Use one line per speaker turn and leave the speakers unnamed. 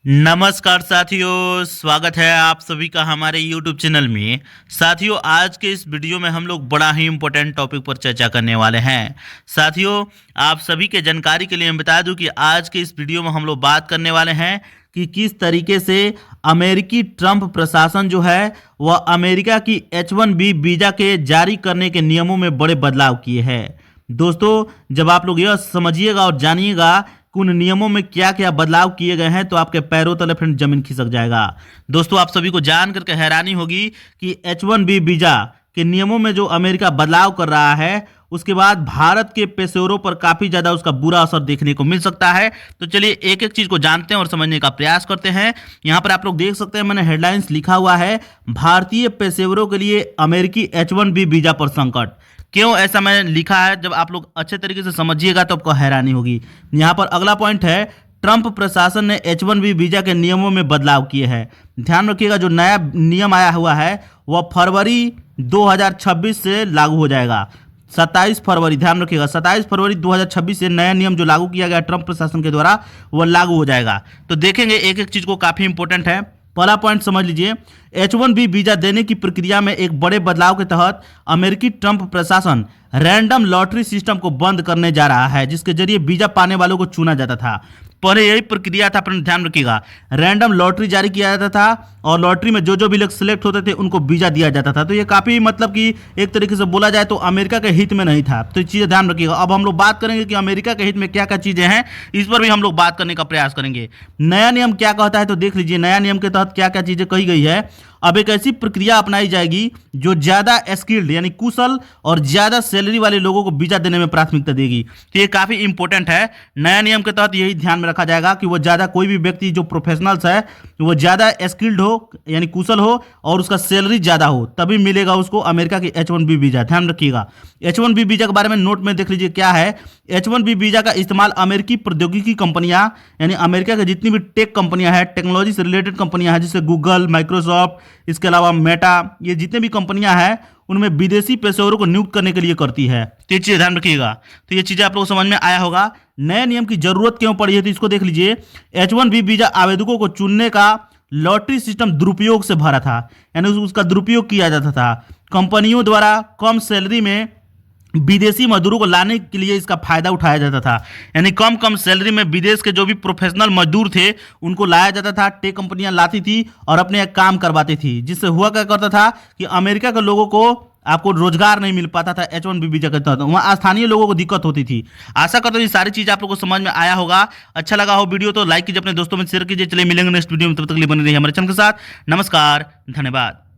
नमस्कार साथियों, स्वागत है आप सभी का हमारे YouTube चैनल में। साथियों, आज के इस वीडियो में हम लोग बड़ा ही इम्पोर्टेंट टॉपिक पर चर्चा करने वाले हैं। साथियों, आप सभी के जानकारी के लिए मैं बता दूं कि आज के इस वीडियो में हम लोग बात करने वाले हैं कि किस तरीके से अमेरिकी ट्रंप प्रशासन जो है वह अमेरिका की H-1B वीज़ा के जारी करने के नियमों में बड़े बदलाव किए हैं। दोस्तों, जब आप लोग यह समझिएगा और जानिएगा कि उन नियमों में क्या क्या बदलाव किए गए हैं तो आपके पैरों तले फिर जमीन खिसक जाएगा। दोस्तों, आप सभी को जान करके हैरानी होगी कि H-1B वीज़ा के नियमों में जो अमेरिका बदलाव कर रहा है उसके बाद भारत के पेशेवरों पर काफ़ी ज़्यादा उसका बुरा असर देखने को मिल सकता है। तो चलिए एक एक चीज़ को जानते हैं और समझने का प्रयास करते हैं। यहाँ पर आप लोग देख सकते हैं, मैंने हेडलाइंस लिखा हुआ है, भारतीय पेशेवरों के लिए अमेरिकी H-1B वीज़ा पर संकट। क्यों ऐसा मैंने लिखा है, जब आप लोग अच्छे तरीके से समझिएगा तो आपको हैरानी होगी। यहाँ पर अगला पॉइंट है, ट्रंप प्रशासन ने H-1B वीज़ा के नियमों में बदलाव किए हैं। ध्यान रखिएगा, जो नया नियम आया हुआ है वह फरवरी 2026 से लागू हो जाएगा। 27 फरवरी, ध्यान रखिएगा, 27 फरवरी 2026 से नया नियम जो लागू किया गया ट्रंप प्रशासन के द्वारा वह लागू हो जाएगा। तो देखेंगे एक एक चीज़ को, काफ़ी इंपॉर्टेंट है। पहला पॉइंट समझ लीजिए, H-1B वीज़ा देने की प्रक्रिया में एक बड़े बदलाव के तहत अमेरिकी ट्रंप प्रशासन रैंडम लॉटरी सिस्टम को बंद करने जा रहा है, जिसके जरिए वीज़ा पाने वालों को चुना जाता था। पहले यही प्रक्रिया था, अपने ध्यान रखिएगा, रैंडम लॉटरी जारी किया जाता था और लॉटरी में जो भी लोग सिलेक्ट होते थे उनको वीज़ा दिया जाता था। तो ये काफ़ी मतलब कि एक तरीके से बोला जाए तो अमेरिका के हित में नहीं था। तो ये चीज़ें ध्यान रखिएगा। अब हम लोग बात करेंगे कि अमेरिका के हित में क्या क्या चीज़ें हैं, इस पर भी हम लोग बात करने का प्रयास करेंगे। नया नियम क्या कहता है तो देख लीजिए, नया नियम के तहत क्या क्या चीज़ें कही गई है। अब एक ऐसी प्रक्रिया अपनाई जाएगी जो ज़्यादा स्किल्ड यानी कुशल और ज़्यादा सैलरी वाले लोगों को वीज़ा देने में प्राथमिकता देगी। तो ये काफ़ी इंपॉर्टेंट है। नया नियम के तहत यही ध्यान में रखा जाएगा कि वो ज़्यादा, कोई भी व्यक्ति जो प्रोफेशनल्स है वो ज़्यादा स्किल्ड हो यानी कुशल हो और उसका सैलरी ज़्यादा हो, तभी मिलेगा उसको अमेरिका की H-1B वीज़ा। ध्यान रखिएगा, H-1B वीज़ा के बारे में नोट में देख लीजिए क्या है। H-1B वीज़ा का इस्तेमाल अमेरिकी प्रौद्योगिकी कंपनियां यानी अमेरिका की जितनी भी टेक कंपनियां हैं, टेक्नोलॉजी से रिलेटेड कंपनियां हैं, जैसे गूगल, माइक्रोसॉफ्ट, इसके अलावा मेटा, ये जितने भी कंपनियां हैं उनमें विदेशी पेशेवरों को नियुक्त करने के लिए करती है। तो ये चीज़ ध्यान रखिएगा। तो ये चीज़ें आप लोगों को समझ में आया होगा। नए नियम की जरूरत क्यों पड़ी है तो इसको देख लीजिए। H-1B वीज़ा आवेदकों को चुनने का लॉटरी सिस्टम दुरुपयोग से भरा था, यानी उसका दुरुपयोग किया जाता था। कंपनियों द्वारा कम सैलरी में विदेशी मजदूरों को लाने के लिए इसका फायदा उठाया जाता था, यानी कम सैलरी में विदेश के जो भी प्रोफेशनल मजदूर थे उनको लाया जाता था। टेक कंपनियां लाती थी और अपने यहाँ काम करवाती थी, जिससे हुआ क्या करता था कि अमेरिका के लोगों को आपको रोजगार नहीं मिल पाता था। H-1B वीज़ा के तहत वहाँ स्थानीय लोगों को दिक्कत होती थी। आशा करता हूँ ये सारी चीज़ आप लोगों को समझ में आया होगा। अच्छा लगा हो वीडियो तो लाइक कीजिए, अपने दोस्तों में शेयर कीजिए। चलिए मिलेंगे नेक्स्ट वीडियो में, तब तक के लिए बने रहिए हमारे चैनल के साथ। नमस्कार, धन्यवाद।